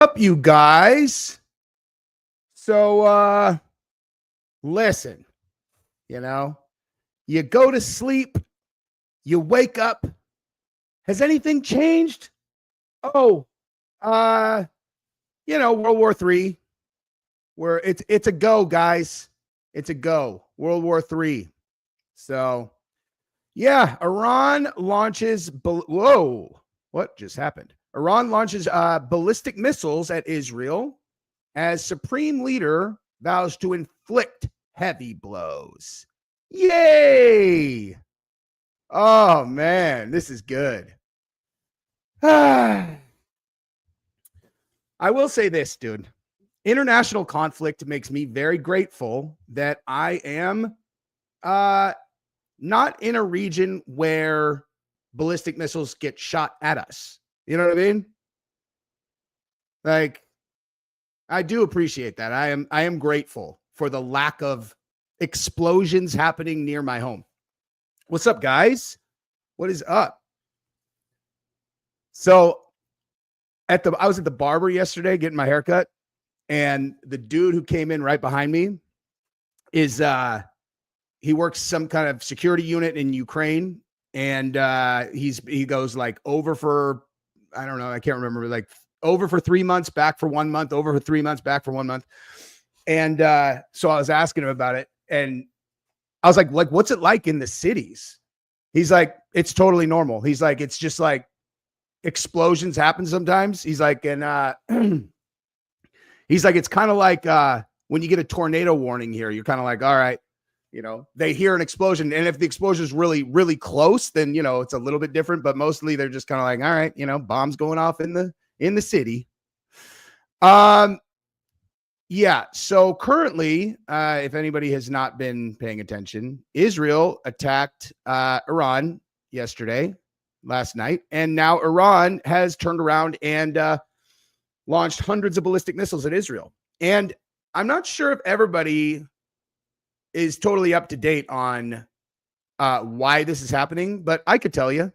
Up, you guys. So, listen, you go to sleep, you wake up. Has anything changed? Oh, World War III. Where it's a go, guys. It's a go. World War III. So, yeah, Iran launches. Whoa, what just happened? Iran launches ballistic missiles at Israel as supreme leader vows to inflict heavy blows. Yay! Oh, man, this is good. I will say this, dude. International conflict makes me very grateful that I am not in a region where ballistic missiles get shot at us. You know what I mean? Like, I do appreciate that. I am grateful for the lack of explosions happening near my home. What's up, guys? What is up? So I was at the barber yesterday getting my haircut, and the dude who came in right behind me is he works some kind of security unit in Ukraine, and he goes like over for, I don't know, I can't remember, like over for 3 months, back for 1 month, over for 3 months, back for 1 month. And so I was asking him about it, and I was like, what's it like in the cities? He's like, it's totally normal. He's like, it's just like explosions happen sometimes. He's like, and he's like, it's kind of like when you get a tornado warning here, you're kind of like, all right, they hear an explosion. And if the explosion is really, really close, then, it's a little bit different. But mostly they're just kind of like, all right, bombs going off in the city. Yeah. So currently, if anybody has not been paying attention, Israel attacked Iran last night. And now Iran has turned around and launched hundreds of ballistic missiles at Israel. And I'm not sure if everybody is totally up to date on why this is happening, but I could tell you.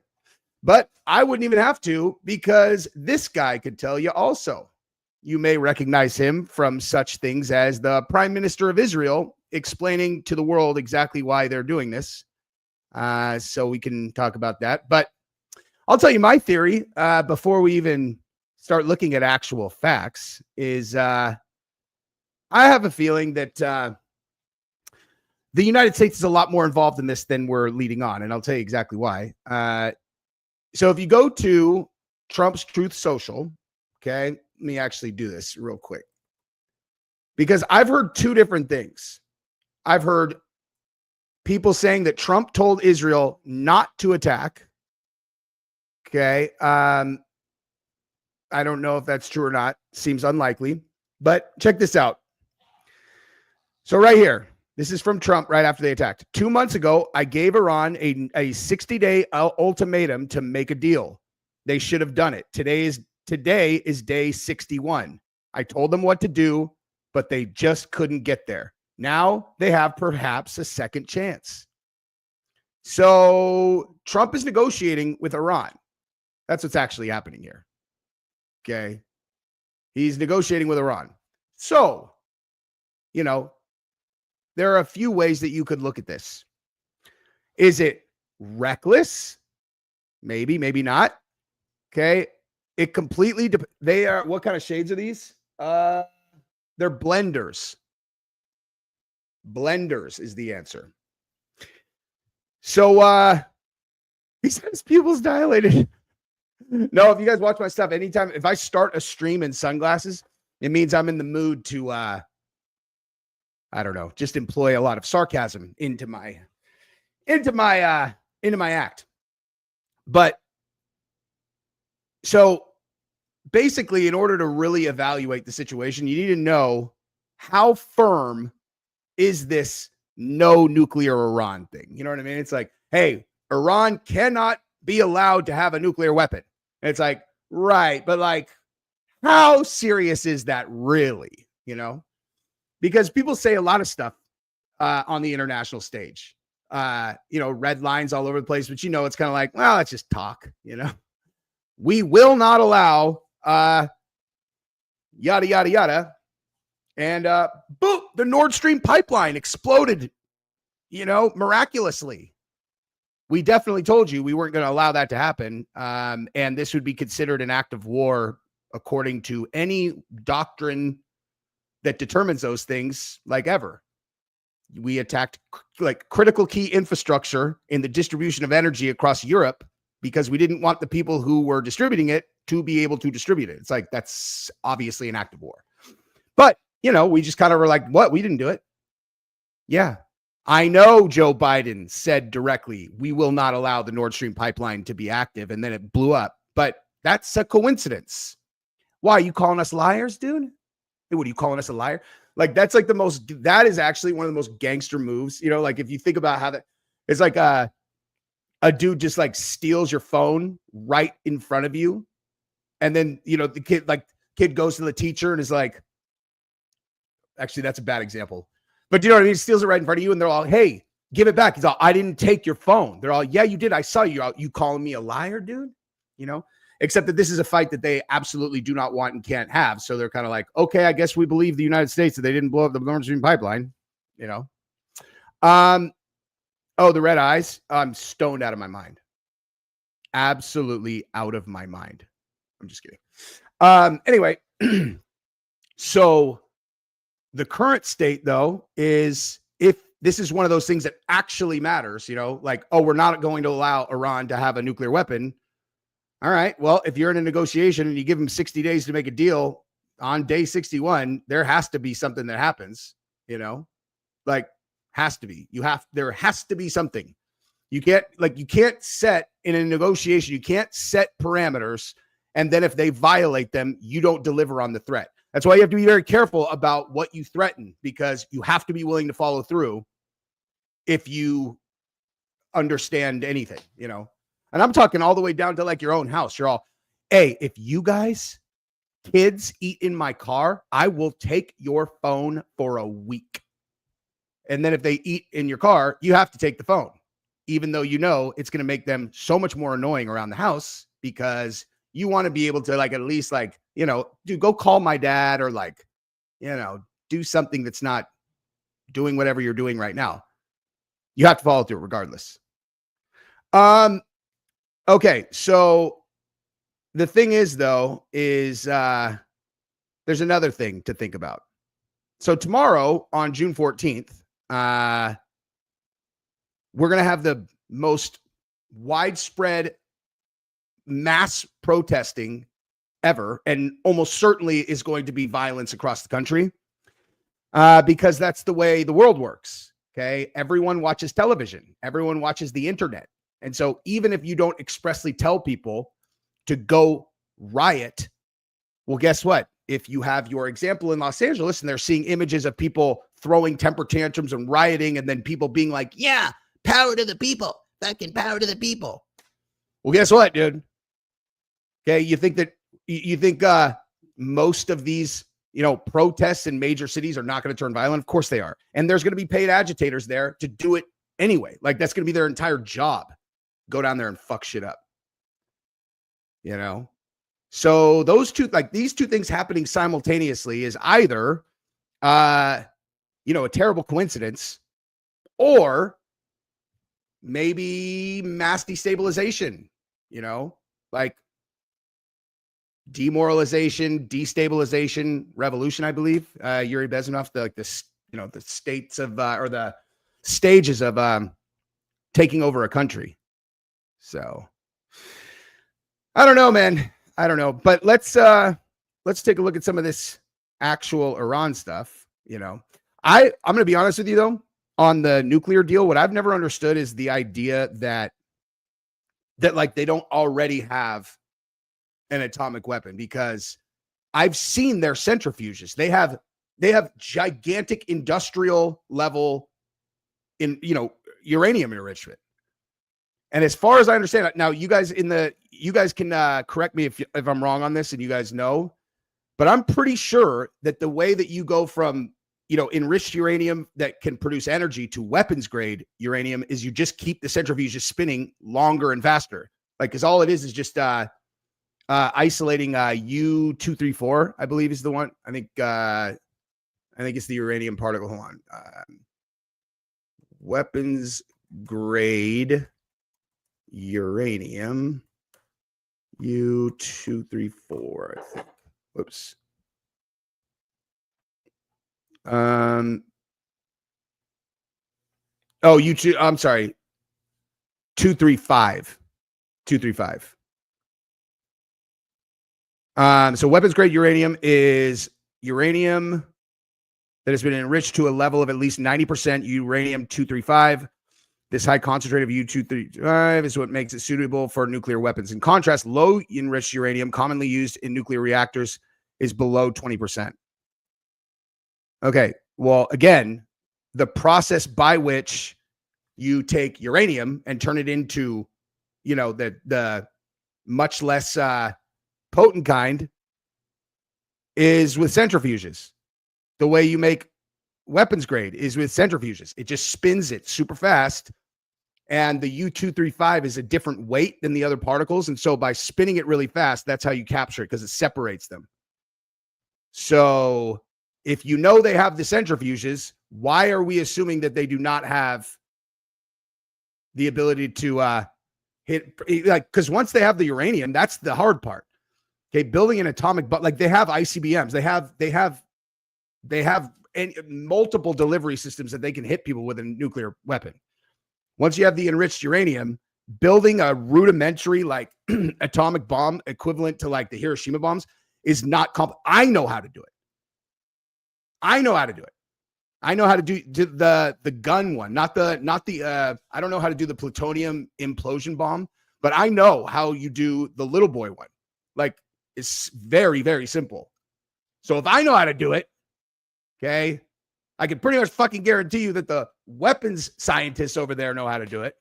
But I wouldn't even have to, because this guy could tell you also. You may recognize him from such things as the Prime Minister of Israel explaining to the world exactly why they're doing this. So we can talk about that. But I'll tell you my theory before we even start looking at actual facts is I have a feeling that the United States is a lot more involved in this than we're leading on. And I'll tell you exactly why. So if you go to Trump's Truth Social, okay, let me actually do this real quick, because I've heard two different things. I've heard people saying that Trump told Israel not to attack. Okay. I don't know if that's true or not. Seems unlikely, but check this out. So right here, this is from Trump right after they attacked. 2 months ago, I gave Iran a 60-day ultimatum to make a deal. They should have done it. Today is day 61. I told them what to do, but they just couldn't get there. Now they have perhaps a second chance. So Trump is negotiating with Iran. That's what's actually happening here. Okay. He's negotiating with Iran. So, there are a few ways that you could look at this. Is it reckless? Maybe, maybe not. Okay. It completely, they are, what kind of shades are these? They're blenders. Blenders is the answer. So, he says pupils dilated. No, if you guys watch my stuff, anytime, if I start a stream in sunglasses, it means I'm in the mood to, I don't know, just employ a lot of sarcasm into my act. But so basically, in order to really evaluate the situation, you need to know how firm is this no nuclear Iran thing. You know what I mean? It's like, hey, Iran cannot be allowed to have a nuclear weapon. And it's like, right. But like, how serious is that really? Because people say a lot of stuff on the international stage, red lines all over the place, but it's kind of like, well, let's just talk, we will not allow yada, yada, yada. And boom, the Nordstream pipeline exploded, miraculously. We definitely told you we weren't going to allow that to happen. And this would be considered an act of war according to any doctrine that determines those things, like ever. We attacked like critical key infrastructure in the distribution of energy across Europe because we didn't want the people who were distributing it to be able to distribute it. It's like, that's obviously an act of war. But, we just kind of were like, what? We didn't do it. Yeah. I know Joe Biden said directly, we will not allow the Nord Stream pipeline to be active. And then it blew up. But that's a coincidence. Why are you calling us liars, dude? Hey, what are you calling us a liar? Like, that's like that is actually one of the most gangster moves. Like if you think about how it's like a dude just like steals your phone right in front of you. And then, the kid goes to the teacher and is like, actually, that's a bad example. But you know what I mean? He steals it right in front of you and they're all, hey, give it back. He's all, I didn't take your phone. They're all, yeah, you did. I saw you. You calling me a liar, dude? Except that this is a fight that they absolutely do not want and can't have. So they're kind of like, okay, I guess we believe the United States that they didn't blow up the Nord Stream pipeline, Oh, the red eyes. I'm stoned out of my mind. Absolutely out of my mind. I'm just kidding. Anyway, so the current state, though, is if this is one of those things that actually matters, like, oh, we're not going to allow Iran to have a nuclear weapon. All right. Well, if you're in a negotiation and you give them 60 days to make a deal, on day 61, there has to be something that happens, like has to be. There has to be something. You can't set in a negotiation, you can't set parameters. And then if they violate them, you don't deliver on the threat. That's why you have to be very careful about what you threaten, because you have to be willing to follow through if you understand anything, And I'm talking all the way down to like your own house. You're all, hey, if you guys, kids, eat in my car, I will take your phone for a week. And then if they eat in your car, you have to take the phone, even though it's going to make them so much more annoying around the house, because you want to be able to at least dude, go call my dad, or do something that's not doing whatever you're doing right now. You have to follow through regardless. Okay. So the thing is, though, is there's another thing to think about. So tomorrow on June 14th, we're going to have the most widespread mass protesting ever, and almost certainly is going to be violence across the country, because that's the way the world works. Okay. Everyone watches television. Everyone watches the internet. And so even if you don't expressly tell people to go riot, well, guess what? If you have your example in Los Angeles and they're seeing images of people throwing temper tantrums and rioting, and then people being like, yeah, power to the people, fucking power to the people. Well, guess what, dude? Okay. You think most of these, protests in major cities are not going to turn violent? Of course they are. And there's going to be paid agitators there to do it anyway. Like, that's going to be their entire job. Go down there and fuck shit up. So these two things happening simultaneously is either, a terrible coincidence, or maybe mass destabilization, like demoralization, destabilization, revolution. I believe Yuri Bezmenov, the states of or the stages of taking over a country. So I don't know, man. I don't know, but let's take a look at some of this actual Iran stuff. I'm going to be honest with you, though, on the nuclear deal. What I've never understood is the idea that like they don't already have an atomic weapon, because I've seen their centrifuges. They have gigantic industrial level in uranium enrichment. And as far as I understand it, now you guys can correct me if I'm wrong on this, and you guys know, but I'm pretty sure that the way that you go from enriched uranium that can produce energy to weapons grade uranium is you just keep the centrifuges spinning longer and faster. Like, because all it is just isolating U-234, I believe is the one. I think it's the uranium particle. Hold on. Weapons grade uranium U-234, I think. Whoops. I'm sorry. 235. 235. So weapons grade uranium is uranium that has been enriched to a level of at least 90% uranium-235. This high concentrate of U-235 is what makes it suitable for nuclear weapons. In contrast, low enriched uranium, commonly used in nuclear reactors, is below 20%. Okay, well, again, the process by which you take uranium and turn it into, the much less potent kind is with centrifuges. The way you make weapons grade is with centrifuges. It just spins it super fast. And the U-235 is a different weight than the other particles. And so by spinning it really fast, that's how you capture it, because it separates them. So if you know they have the centrifuges, why are we assuming that they do not have the ability to hit? Because once they have the uranium, that's the hard part. Okay, building an atomic, but like they have ICBMs, they have multiple delivery systems that they can hit people with a nuclear weapon. Once you have the enriched uranium, building a rudimentary atomic bomb equivalent to like the Hiroshima bombs is not I know how to do it. I know how to do the gun one, not the I don't know how to do the plutonium implosion bomb, but I know how you do the little boy one. Like, it's very, very simple. So if I know how to do it, okay, I can pretty much fucking guarantee you that the weapons scientists over there know how to do it.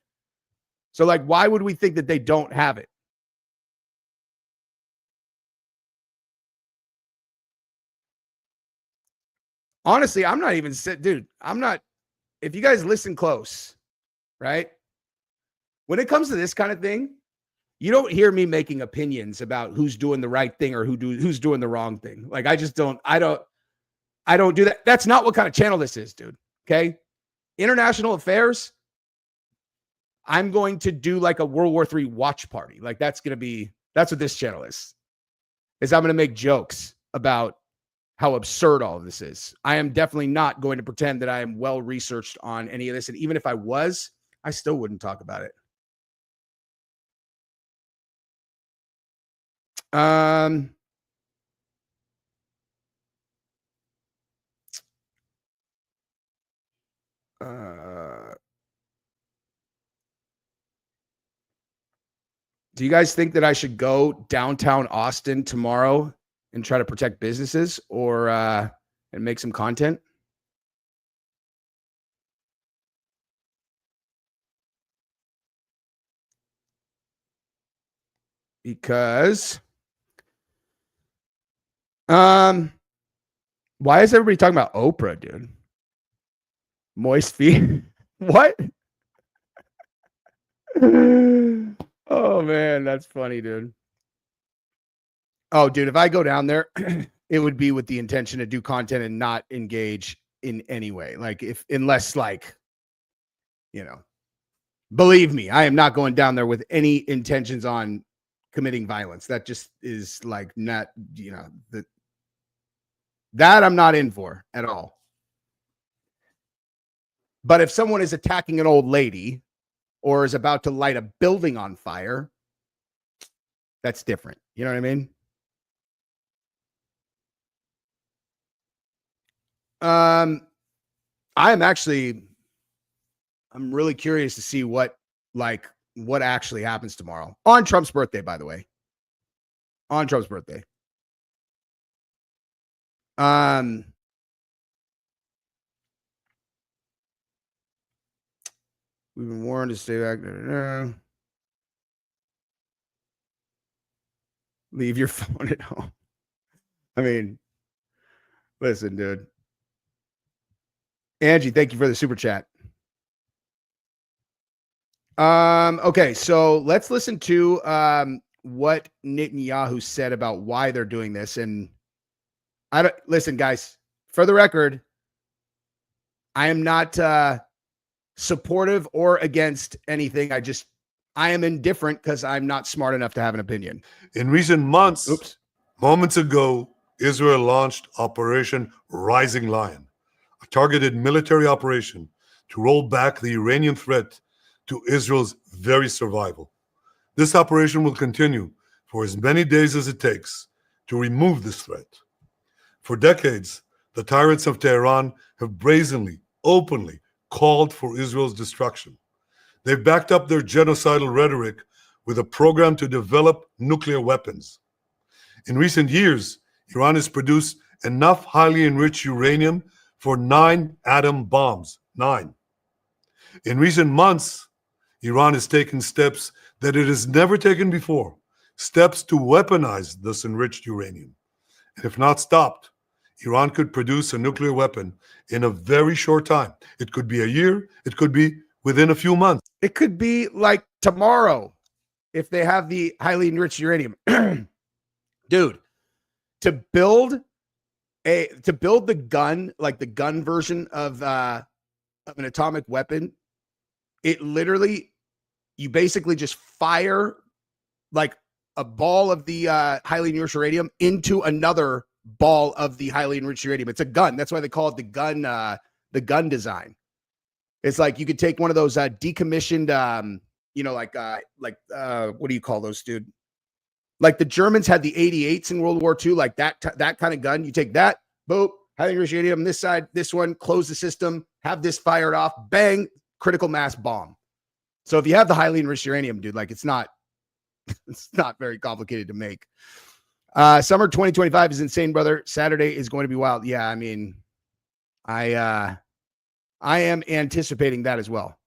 So like, why would we think that they don't have it? Honestly, I'm not even, dude, I'm not, if you guys listen close, right? When it comes to this kind of thing, you don't hear me making opinions about who's doing the right thing or who's doing the wrong thing. Like, I don't do that. That's not what kind of channel this is, dude. Okay. International affairs. I'm going to do like a World War III watch party. Like, that's what this channel is I'm going to make jokes about how absurd all of this is. I am definitely not going to pretend that I am well researched on any of this. And even if I was, I still wouldn't talk about it. Do you guys think that I should go downtown Austin tomorrow and try to protect businesses or and make some content? Because why is everybody talking about Oprah, dude? Moist feet? What? Oh man, that's funny, dude. Oh, dude, if I go down there, it would be with the intention to do content and not engage in any way. Like, unless believe me, I am not going down there with any intentions on committing violence. That just is like not, that I'm not in for at all. But if someone is attacking an old lady or is about to light a building on fire, that's different. You know what I mean? I'm really curious to see what actually happens tomorrow on Trump's birthday, by the way. On Trump's birthday. We've been warned to stay back. Leave your phone at home. I mean, listen, dude. Angie, thank you for the super chat. Okay, so let's listen to what Netanyahu said about why they're doing this. And listen, guys, for the record, I am not supportive or against anything. I am indifferent because I'm not smart enough to have an opinion. In recent months, moments ago, Israel launched Operation Rising Lion, a targeted military operation to roll back the Iranian threat to Israel's very survival. This operation will continue for as many days as it takes to remove this threat. For decades, the tyrants of Tehran have brazenly, openly called for Israel's destruction. They've backed up their genocidal rhetoric with a program to develop nuclear weapons. In recent years, Iran has produced enough highly enriched uranium for 9 atom bombs. 9. In recent months, Iran has taken steps that it has never taken before, steps to weaponize this enriched uranium. And if not stopped, Iran could produce a nuclear weapon in a very short time. It could be a year. It could be within a few months. It could be like tomorrow if they have the highly enriched uranium. Dude, to build the gun, like the gun version of an atomic weapon, it literally, you basically just fire like a ball of the highly enriched uranium into another ball of the highly enriched uranium. It's a gun. That's why they call it the gun design. It's like you could take one of those decommissioned, what do you call those, dude? Like the Germans had the 88s in World War II, like that kind of gun. You take that, boop, highly enriched uranium, this side, this one, close the system, have this fired off, bang, critical mass bomb. So if you have the highly enriched uranium, dude, like it's not very complicated to make. Summer 2025 is insane, brother. Saturday is going to be wild. Yeah, I mean, I am anticipating that as well.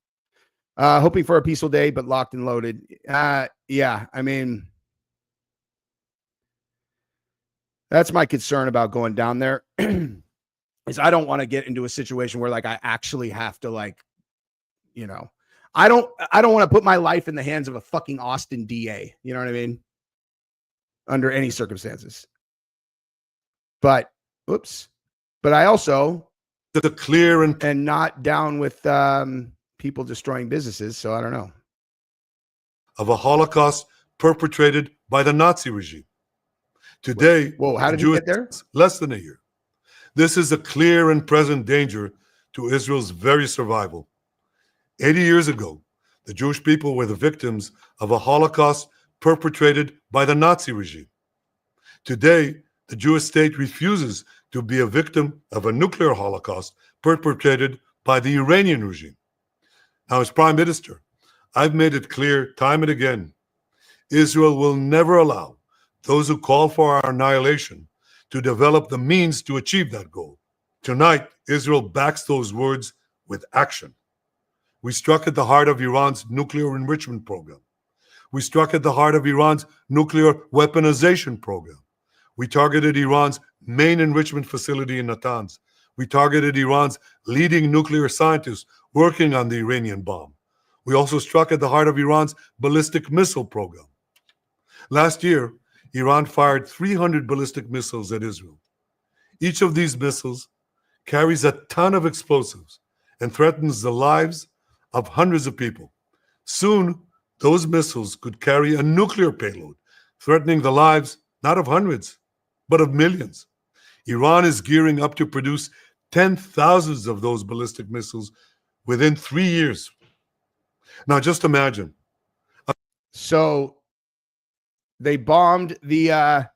Hoping for a peaceful day, but locked and loaded. Yeah, I mean, that's my concern about going down there. Is I don't want to get into a situation where like I actually have to like, I don't want to put my life in the hands of a fucking Austin DA. You know what I mean? Under any circumstances. But I also the clear and not down with people destroying businesses. So I don't know. Of a Holocaust perpetrated by the Nazi regime. Today, how did you get there? Less than a year. This is a clear and present danger to Israel's very survival. 80 years ago, the Jewish people were the victims of a Holocaust perpetrated by the Nazi regime. Today, the Jewish state refuses to be a victim of a nuclear Holocaust perpetrated by the Iranian regime. Now, as Prime Minister, I've made it clear time and again, Israel will never allow those who call for our annihilation to develop the means to achieve that goal. Tonight, Israel backs those words with action. We struck at the heart of Iran's nuclear enrichment program. We struck at the heart of Iran's nuclear weaponization program. We targeted Iran's main enrichment facility in Natanz. We targeted Iran's leading nuclear scientists working on the Iranian bomb. We also struck at the heart of Iran's ballistic missile program. Last year, Iran fired 300 ballistic missiles at Israel. Each of these missiles carries a ton of explosives and threatens the lives of hundreds of people. Soon, those missiles could carry a nuclear payload, threatening the lives not of hundreds, but of millions. Iran is gearing up to produce 10,000s of those ballistic missiles within 3 years. Now, just imagine. So they bombed the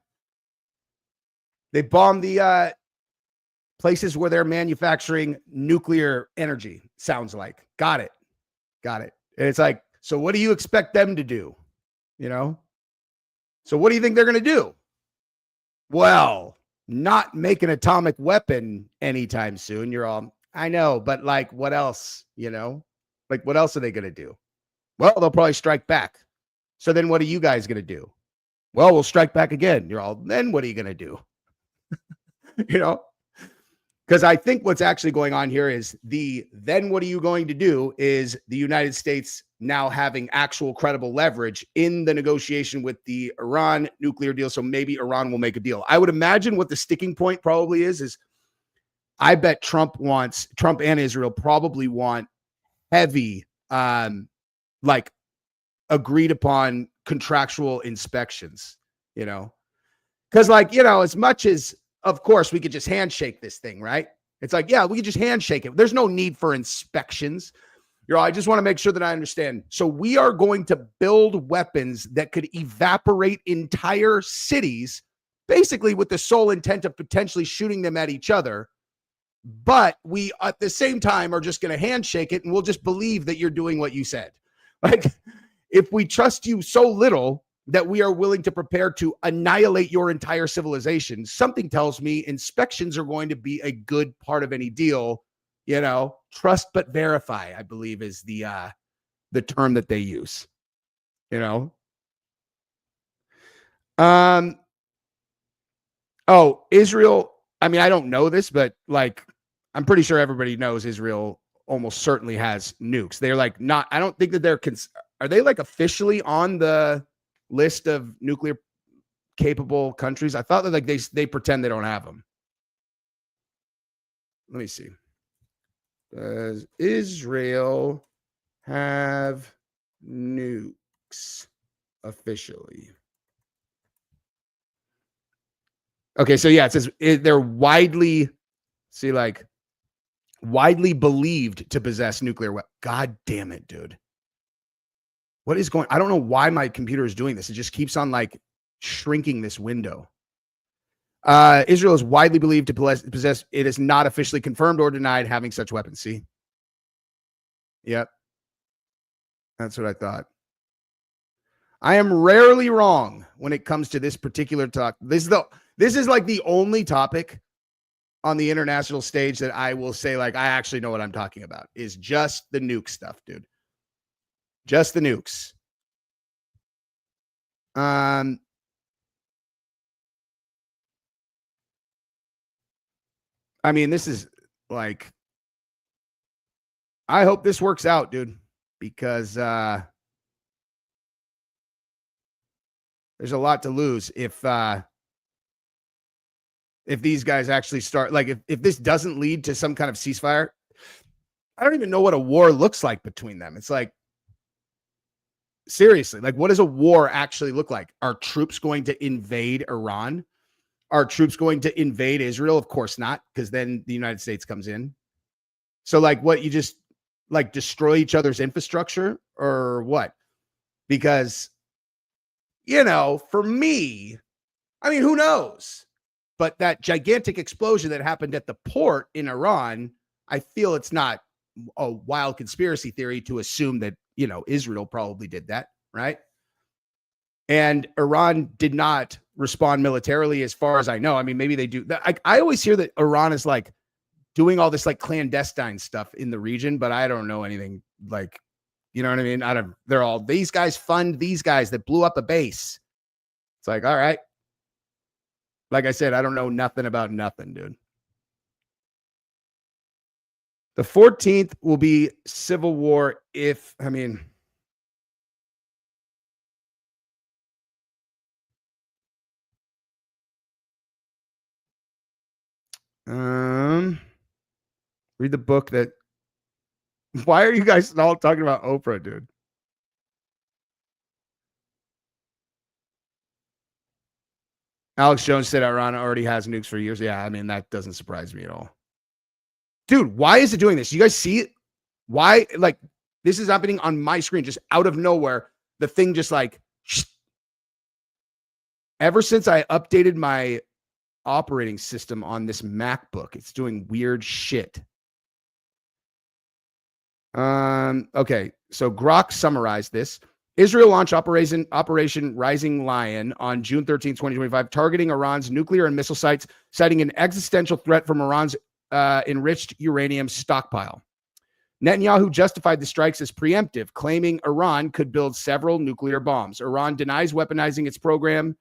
places where they're manufacturing nuclear energy. Sounds like. Got it. And it's like, so what do you expect them to do? So what do you think they're going to do? Well, not make an atomic weapon anytime soon. You're all, I know, but like, what else? Like, what else are they going to do? Well, they'll probably strike back. So then what are you guys going to do? Well, we'll strike back again. You're all, then what are you going to do? Because I think what's actually going on here is then what are you going to do is the United States now having actual credible leverage in the negotiation with the Iran nuclear deal. So maybe Iran will make a deal. I would imagine what the sticking point probably is I bet Trump and Israel probably want heavy, like agreed upon contractual inspections, because as much as, of course, we could just handshake this thing, right? It's like, yeah, we could just handshake it. There's no need for inspections. I just want to make sure that I understand. So we are going to build weapons that could evaporate entire cities, basically with the sole intent of potentially shooting them at each other. But we, at the same time, are just going to handshake it, and we'll just believe that you're doing what you said. Like, if we trust you so little that we are willing to prepare to annihilate your entire civilization, something tells me inspections are going to be a good part of any deal. Trust but verify, I believe, is the term that they use. Israel. I mean, I don't know this, but I'm pretty sure everybody knows Israel almost certainly has nukes. They're not. I don't think that they're. Are they officially on the list of nuclear capable countries? I thought that they pretend they don't have them. Let me see. Does Israel have nukes officially? Okay, so yeah, it says they're widely believed to possess nuclear weapons. God damn it, dude. What is going? I don't know why my computer is doing this. It just keeps on shrinking this window. Israel is widely believed to possess. It is not officially confirmed or denied having such weapons. See? Yep. That's what I thought. I am rarely wrong when it comes to this particular talk. This is the only topic on the international stage that I will say I actually know what I'm talking about, is just the nuke stuff, dude. Just the nukes. I mean, this is I hope this works out, dude, because there's a lot to lose if these guys actually start, if this doesn't lead to some kind of ceasefire. I don't even know what a war looks like between them. It's seriously, what does a war actually look like? Are troops going to invade Iran? Are troops going to invade Israel? Of course not, because then the United States comes in. So what, you just destroy each other's infrastructure or what? Because, for me, I mean, who knows? But that gigantic explosion that happened at the port in Iran, I feel it's not a wild conspiracy theory to assume that, Israel probably did that, right? And Iran did not respond militarily, as far as I know. I mean, maybe they do. I always hear that Iran is doing all this clandestine stuff in the region, but I don't know anything you know what I mean? They're all, these guys fund these guys that blew up a base. It's all right. Like I said, I don't know nothing about nothing, dude. The 14th will be civil war if, read the book that, why are you guys all talking about Oprah, dude? Alex Jones said Iran already has nukes for years. Yeah, I mean, that doesn't surprise me at all. Dude, why is it doing this? You guys see it? Why? This is happening on my screen, just out of nowhere. The thing just ever since I updated my operating system on this MacBook, it's doing weird shit. Okay, so Grock summarized this. Israel launched Operation Rising Lion on June 13, 2025, targeting Iran's nuclear and missile sites, citing an existential threat from Iran's enriched uranium stockpile. Netanyahu justified the strikes as preemptive, claiming Iran could build several nuclear bombs. Iran denies weaponizing its program,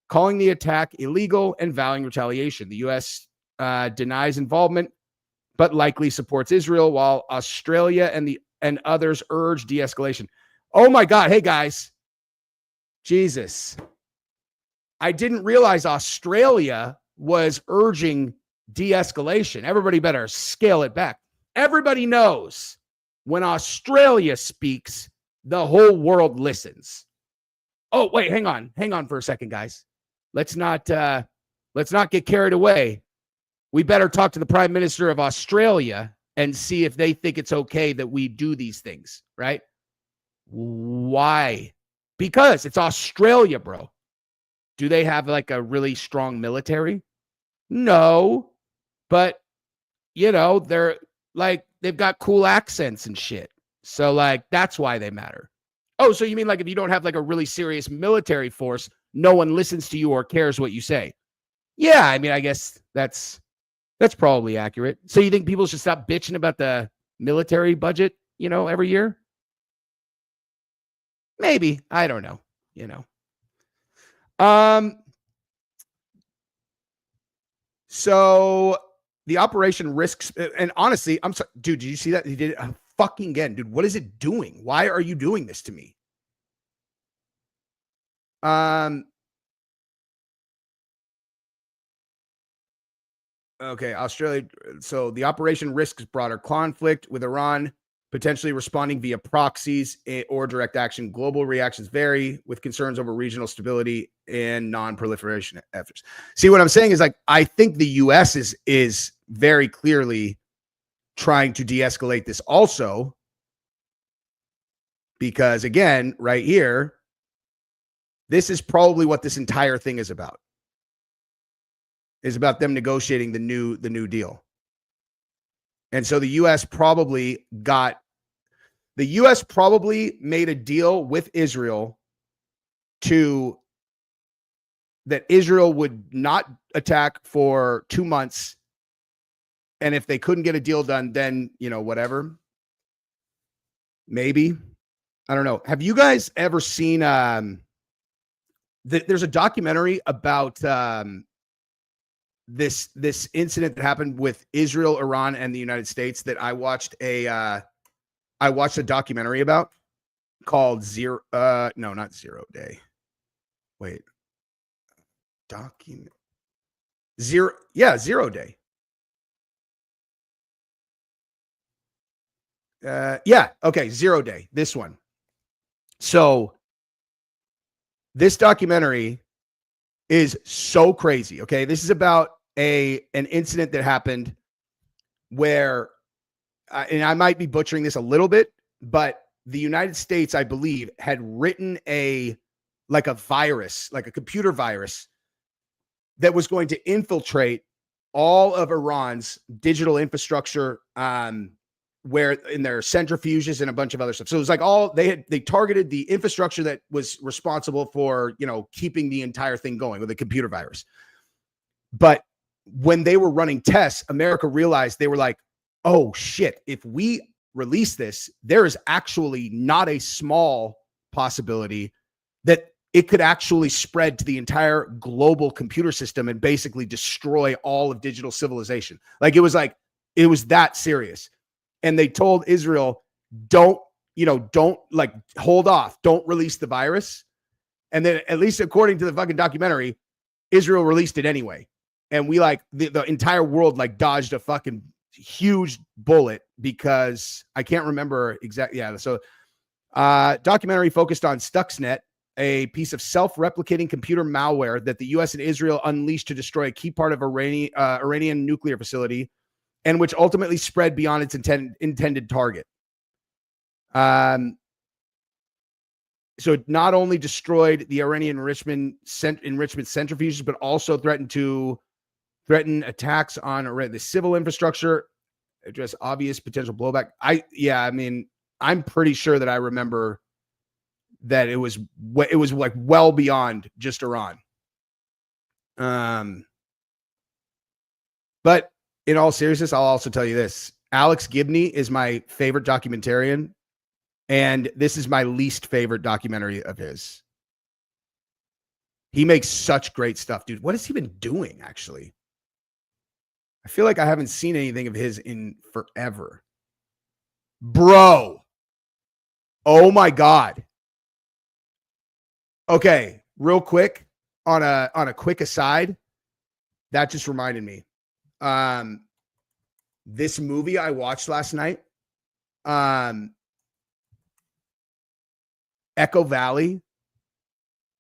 calling the attack illegal and vowing retaliation. The U.S. denies involvement, but likely supports Israel, while Australia and others urge de-escalation. Oh my God. Hey guys. Jesus. I didn't realize Australia was urging de-escalation. Everybody better scale it back. Everybody knows when Australia speaks, the whole world listens. Oh, wait, hang on for a second, guys. Let's not get carried away. We better talk to the Prime Minister of Australia and see if they think it's okay that we do these things, right? Why? Because it's Australia, bro. Do they have like a really strong military? No, but they're like, they've got cool accents and shit. So like, that's why they matter. Oh, so you mean like if you don't have like a really serious military force, no one listens to you or cares what you say? Yeah, I mean, I guess that's probably accurate. So you think people should stop bitching about the military budget, every year? Maybe. I don't know, So the operation risks, and honestly, I'm sorry, dude, did you see that? He did it fucking again, dude. What is it doing? Why are you doing this to me? Okay, Australia. So the operation risks broader conflict with Iran, potentially responding via proxies or direct action. Global reactions vary, with concerns over regional stability and non-proliferation efforts. See, what I'm saying is, like, I think the U.S. is very clearly trying to de-escalate this also, because again, right here, this is probably what this entire thing is about. Is about them negotiating the new deal. And so the US probably made a deal with Israel that Israel would not attack for 2 months. And if they couldn't get a deal done, then, whatever. Maybe. I don't know. Have you guys ever seen there's a documentary about this incident that happened with Israel, Iran, and the United States that I watched a documentary about called Zero Day. Wait. Zero Day. Okay, 0 Day. This one. So this documentary is so crazy. Okay, this is about an incident that happened where, and I might be butchering this a little bit, but the United States, I believe, had written a virus, like a computer virus, that was going to infiltrate all of Iran's digital infrastructure, where in their centrifuges and a bunch of other stuff. So it was like they targeted the infrastructure that was responsible for, keeping the entire thing going with a computer virus. But when they were running tests, America realized, they were like, oh shit, if we release this, there is actually not a small possibility that it could actually spread to the entire global computer system and basically destroy all of digital civilization. It was that serious. And they told Israel, don't hold off, don't release the virus. And then, at least according to the fucking documentary, Israel released it anyway. And we the entire world dodged a fucking huge bullet, because I can't remember exactly. Yeah. So documentary focused on Stuxnet, a piece of self-replicating computer malware that the U.S. and Israel unleashed to destroy a key part of Iranian nuclear facility, and which ultimately spread beyond its intended target. So it not only destroyed the Iranian enrichment centrifuges, but also threaten attacks on the civil infrastructure, address obvious potential blowback. I'm pretty sure that I remember that it was well beyond just Iran. But in all seriousness, I'll also tell you this. Alex Gibney is my favorite documentarian, and this is my least favorite documentary of his. He makes such great stuff, dude. What has he been doing, actually? I feel like I haven't seen anything of his in forever. Bro. Oh my God. Okay, real quick on a quick aside, that just reminded me. This movie I watched last night, Echo Valley.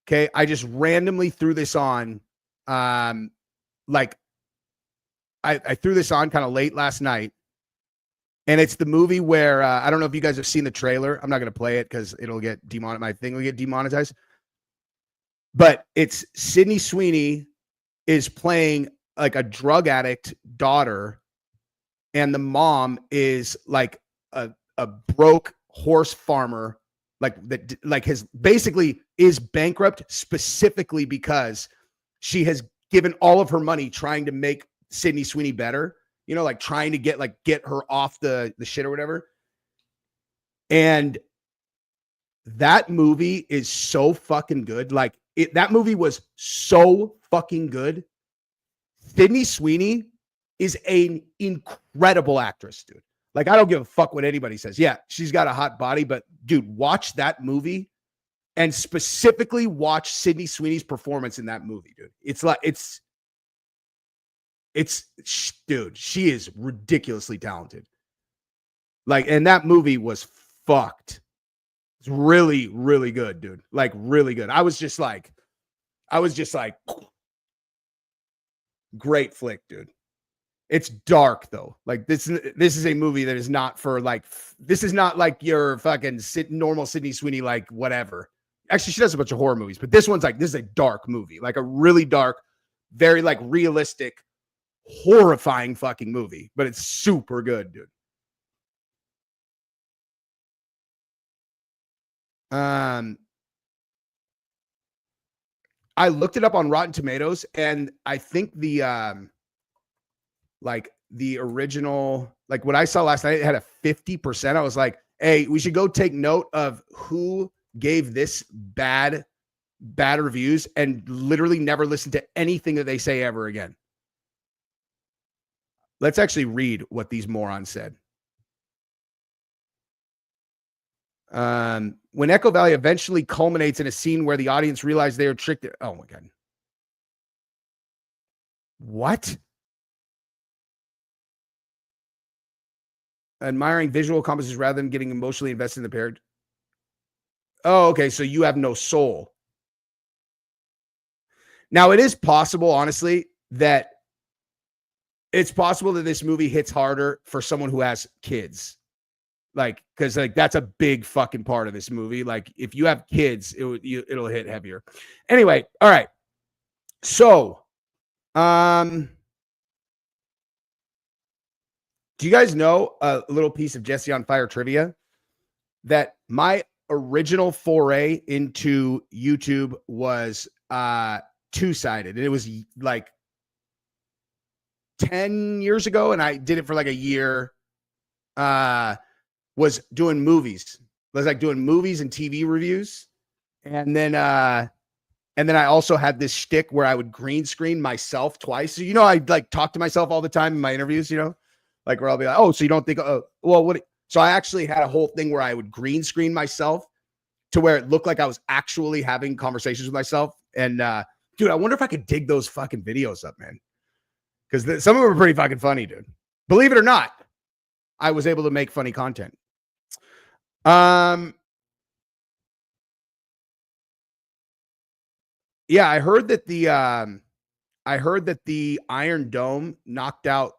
Okay, I just randomly threw this on. Like I threw this on kind of late last night. And it's the movie where I don't know if you guys have seen the trailer. I'm not going to play it because it'll get demonetized. My thing will get demonetized. But it's Sydney Sweeney is playing like a drug addict daughter, and the mom is like a broke horse farmer, like that, like his basically is bankrupt specifically because she has given all of her money trying to make Sydney Sweeney better. You know, like trying to get her off the shit or whatever. And that movie is so fucking good. Like that movie was so fucking good. Sydney Sweeney is an incredible actress, dude. Like, I don't give a fuck what anybody says. Yeah, she's got a hot body, but dude, watch that movie and specifically watch Sydney Sweeney's performance in that movie, dude. Dude, she is ridiculously talented. Like, and that movie was fucked. It's really, really good, dude. Like, really good. I was just like, great flick, dude. It's dark though. Like this is a movie that is not for like, this is not like your fucking normal Sydney Sweeney, like whatever. Actually, she does a bunch of horror movies, but this one's like, this is a dark movie, like a really dark, very like realistic, horrifying fucking movie, but it's super good, dude. I looked it up on Rotten Tomatoes, and I think the original, like what I saw last night, it had a 50%. I was like, hey, we should go take note of who gave this bad reviews and literally never listen to anything that they say ever again. Let's actually read what these morons said. When Echo Valley eventually culminates in a scene where the audience realized they are tricked. Oh my God. What? Admiring visual accomplishments rather than getting emotionally invested in the parent. Oh, okay. So you have no soul. Now, it is possible, honestly, that it's possible that this movie hits harder for someone who has kids. Like, because like that's a big fucking part of this movie. Like, if you have kids, it'll hit heavier. Anyway, all right. So, do you guys know a little piece of Jesse on Fire trivia? That my original foray into YouTube was two-sided, and it was like 10 years ago, and I did it for like a year. Was doing movies. Was like doing movies and TV reviews. And then I also had this shtick where I would green screen myself twice. So, you know, I like talk to myself all the time in my interviews, you know, like where I'll be like, oh, so you don't think, oh, well, what? So I actually had a whole thing where I would green screen myself to where it looked like I was actually having conversations with myself. And dude, I wonder if I could dig those fucking videos up, man. Because some of them are pretty fucking funny, dude. Believe it or not, I was able to make funny content. Yeah, I heard that the Iron Dome knocked out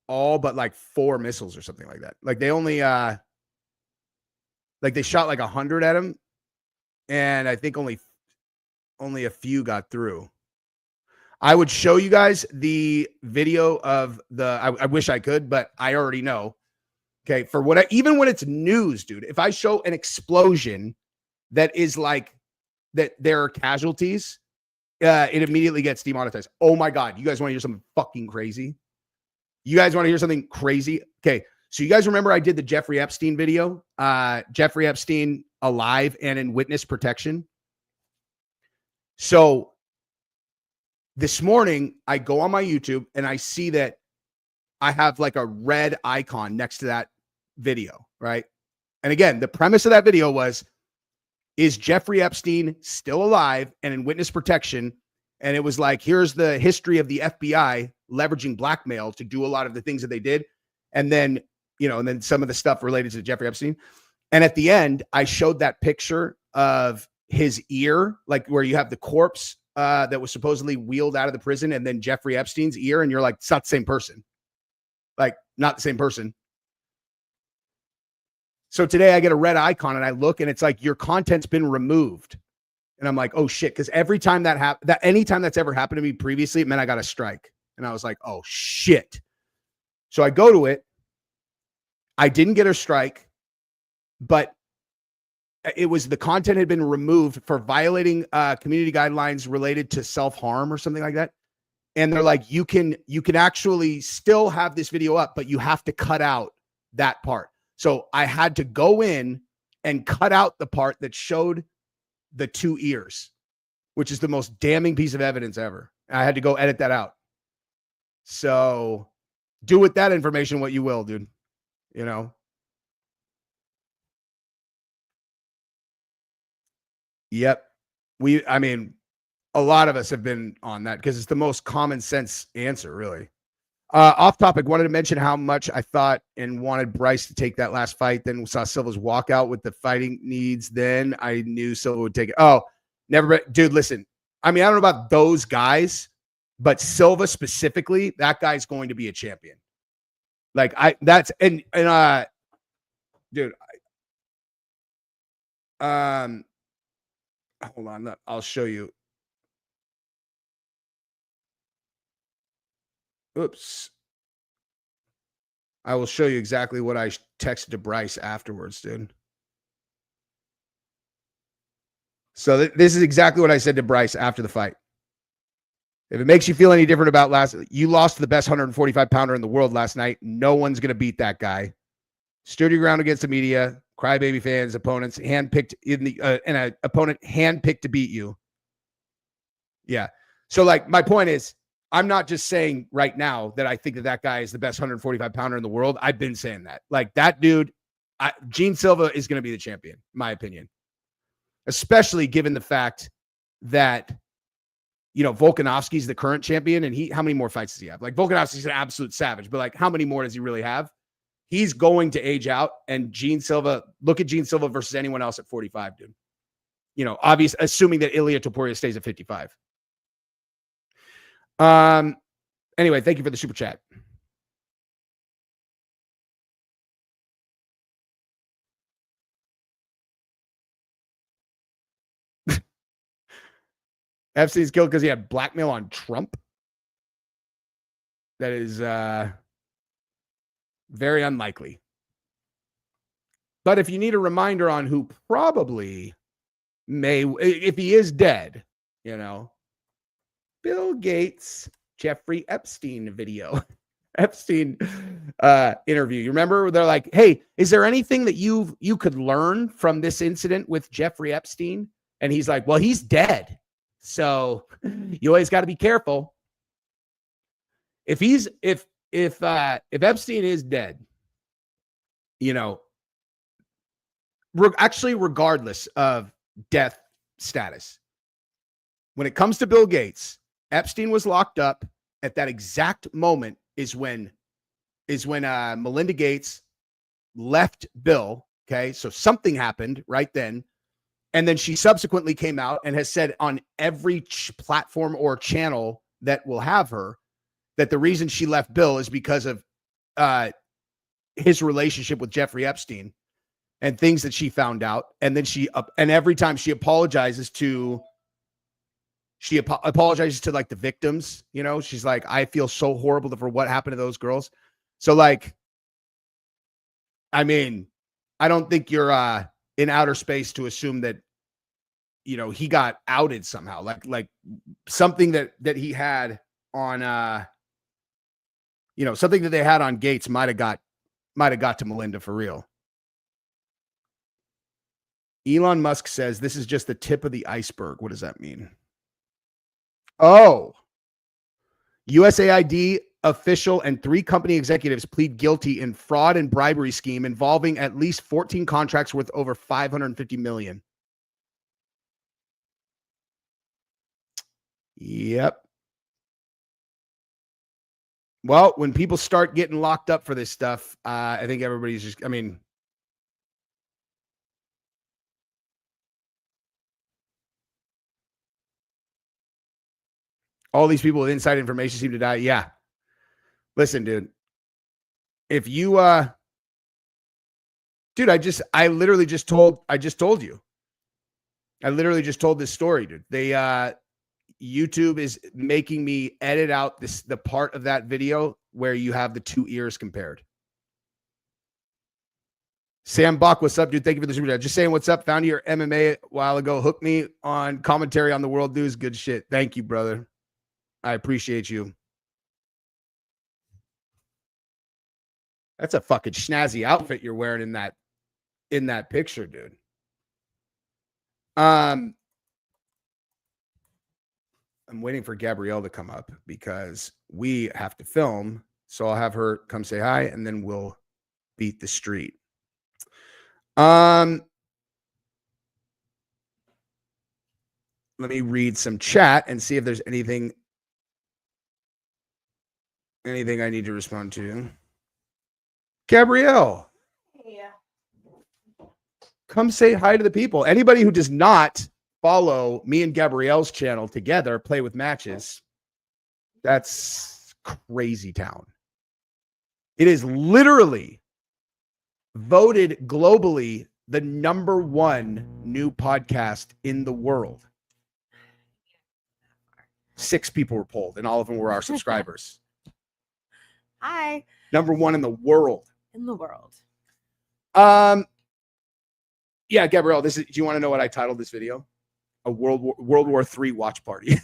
all but like 4 missiles or something like that. Like they only like they shot like 100 at him, and I think only a few got through. I would show you guys the video of the. I wish I could, but I already know. Okay, for what even when it's news, dude, if I show an explosion that is like that there are casualties, it immediately gets demonetized. Oh my God, you guys want to hear something fucking crazy? You guys want to hear something crazy? Okay, so you guys remember I did the Jeffrey Epstein video? Jeffrey Epstein alive and in witness protection. So this morning I go on my YouTube and I see that I have like a red icon next to that video, right? And again, the premise of that video was, is Jeffrey Epstein still alive and in witness protection? And it was like, here's the history of the FBI leveraging blackmail to do a lot of the things that they did. And then, and then some of the stuff related to Jeffrey Epstein. And at the end, I showed that picture of his ear, like where you have the corpse that was supposedly wheeled out of the prison, and then Jeffrey Epstein's ear. And you're like, it's not the same person. Like, not the same person. So today I get a red icon and I look and it's like, your content's been removed. And I'm like, oh shit. Cause every time anytime that's ever happened to me previously, it meant I got a strike. And I was like, oh shit. So I go to it. I didn't get a strike, but it was the content had been removed for violating community guidelines related to self-harm or something like that. And they're like, you can actually still have this video up, but you have to cut out that part. So I had to go in and cut out the part that showed the two ears, which is the most damning piece of evidence ever. I had to go edit that out. So do with that information what you will, dude. Yep. A lot of us have been on that because it's the most common sense answer, really. Off topic, wanted to mention how much I thought and wanted Bryce to take that last fight. Then saw Silva's walkout with the fighting needs. Then I knew Silva would take it. Oh, never. Dude, listen. I don't know about those guys, but Silva specifically, that guy's going to be a champion. Like dude. Hold on. I'll show you. Oops. I will show you exactly what I texted to Bryce afterwards, dude. So this is exactly what I said to Bryce after the fight. If it makes you feel any different about you lost to the best 145 pounder in the world last night. No one's going to beat that guy. Stood your ground against the media, crybaby fans, opponents, handpicked and an opponent handpicked to beat you. Yeah. So like my point is, I'm not just saying right now that I think that guy is the best 145 pounder in the world. I've been saying that. Like that dude, Gene Silva is going to be the champion, in my opinion. Especially given the fact that, Volkanovski's the current champion, and how many more fights does he have? Like Volkanovski's an absolute savage, but like how many more does he really have? He's going to age out, and Gene Silva, look at Gene Silva versus anyone else at 45, dude. Obviously, assuming that Ilia Topuria stays at 55. Anyway, thank you for the super chat. Epstein's killed because he had blackmail on Trump. That is very unlikely. But if you need a reminder on who probably may, if he is dead, Bill Gates, Jeffrey Epstein video, Epstein interview. You remember they're like, hey, is there anything that you could learn from this incident with Jeffrey Epstein? And he's like, well, he's dead. So you always got to be careful. If Epstein is dead, actually, regardless of death status, when it comes to Bill Gates, Epstein was locked up at that exact moment is when Melinda Gates left Bill. Okay. So something happened right then. And then she subsequently came out and has said on every platform or channel that will have her that the reason she left Bill is because of his relationship with Jeffrey Epstein and things that she found out. And then and every time she apologizes to like the victims, she's like, I feel so horrible for what happened to those girls. So like, I don't think you're in outer space to assume that, he got outed somehow, like something that he had on, something that they had on Gates might've got to Melinda for real. Elon Musk says this is just the tip of the iceberg. What does that mean? Oh, USAID official and 3 company executives plead guilty in fraud and bribery scheme involving at least 14 contracts worth over $550 million. Yep. Well, when people start getting locked up for this stuff, I think everybody's just, I mean, all these people with inside information seem to die. Yeah. Listen, dude. If you dude, I literally just told you. I literally just told this story, dude. They YouTube is making me edit out the part of that video where you have the 2 ears compared. Sam Bach, what's up, dude? Thank you for the super chat. Just saying what's up. Found your MMA a while ago. Hook me on commentary on the world news. Good shit. Thank you, brother. I appreciate you. That's a fucking snazzy outfit you're wearing in that picture, dude. I'm waiting for Gabrielle to come up because we have to film. So I'll have her come say hi and then we'll beat the street. Let me read some chat and see if there's anything I need to respond to. Gabrielle. Yeah. Come say hi to the people. Anybody who does not follow me and Gabrielle's channel together, Play with Matches, that's crazy town. It is literally voted globally the #1 new podcast in the world. 6 people were polled, and all of them were our subscribers. Hi. #1 in the world. In the world. Yeah, Gabrielle, do you want to know what I titled this video? A World War III watch party.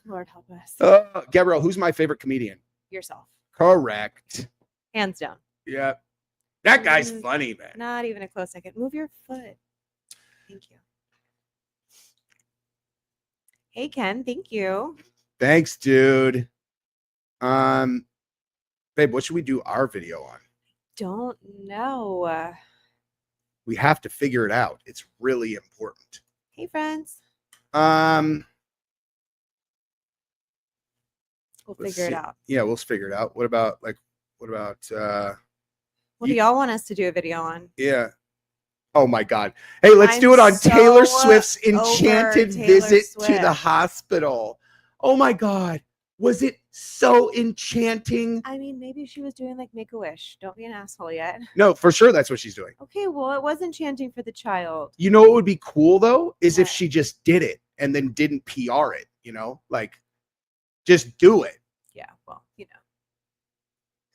Lord help us. Gabrielle, who's my favorite comedian? Yourself. Correct. Hands down. Yeah. That guy's funny, man. Not even a close second. Move your foot. Thank you. Hey, Ken. Thank you. Thanks, dude. Babe, what should we do our video on? Don't know. We have to figure it out. It's really important. Hey, friends. We'll figure it out. Yeah, we'll figure it out. What about what do y'all want us to do a video on? Yeah. Oh my God. Hey, let's do it on Taylor Swift's enchanted visit to the hospital. Oh my God. Was it so enchanting? I mean, maybe she was doing like Make-A-Wish. Don't be an asshole yet. No, for sure that's what she's doing. Okay, well, it was enchanting for the child. You know what would be cool though? Is if What? she just did it and then didn't PR it, you know? Like, just do it. Yeah, well, you know.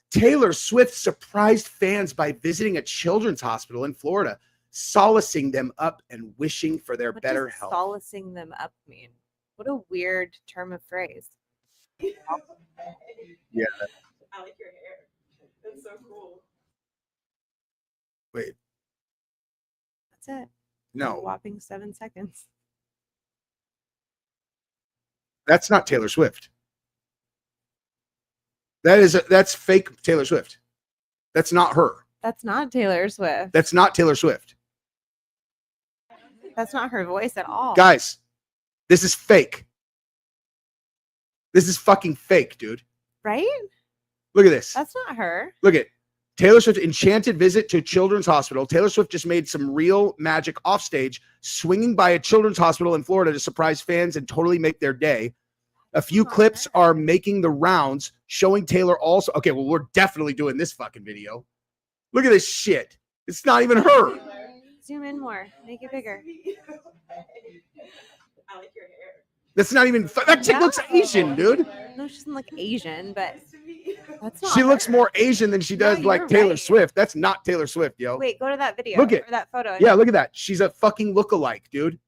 Taylor Swift surprised fans by visiting a children's hospital in Florida, solacing them up and wishing for their What better does health. solacing them up mean? What a weird term of phrase. Yeah. I like your hair. That's so cool. Wait, That's it. A no, whopping 7 seconds. that's not Taylor Swift. That's fake Taylor Swift. That's not her. That's not Taylor Swift. That's not Taylor Swift. That's not her voice at all. Guys, this is fake. This is fucking fake, dude. Right? Look at this. That's not her. Look at Taylor Swift enchanted visit to children's hospital. Taylor Swift just made some real magic offstage, swinging by a children's hospital in Florida to surprise fans and totally make their day. A few clips are making the rounds, showing Taylor also. Okay, well, we're definitely doing this fucking video. Look at this shit. It's not even her. Zoom in more. Make it bigger. I like your hair. That's not even. That chick looks Asian, dude. No, she doesn't look Asian, but that's not She looks her. more Asian than she does No, like you're Taylor right. Swift. That's not Taylor Swift, yo. Wait, go to that video. Look at- or that photo. Yeah, look at that. She's a fucking lookalike, dude.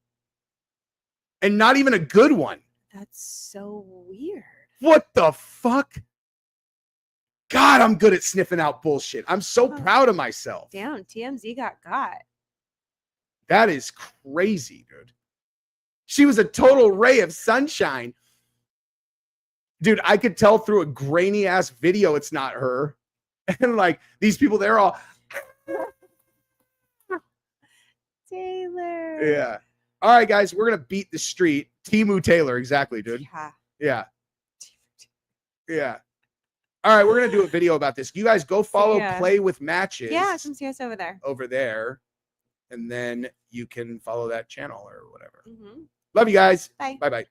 And not even a good one. That's so weird. What the fuck? God, I'm good at sniffing out bullshit. I'm so proud of myself. Damn, TMZ got. That is crazy, dude. She was a total ray of sunshine. Dude, I could tell through a grainy ass video it's not her. And like these people, they're all Taylor. yeah. All right, guys, we're gonna beat the street. Timu Taylor, exactly, dude. Yeah. Yeah. Yeah. All right, we're gonna do a video about this. You guys go follow ya. Play with Matches Yeah, come see us over there. over there, and then you can follow that channel or whatever. Mhm. Love you guys. Bye. Bye bye.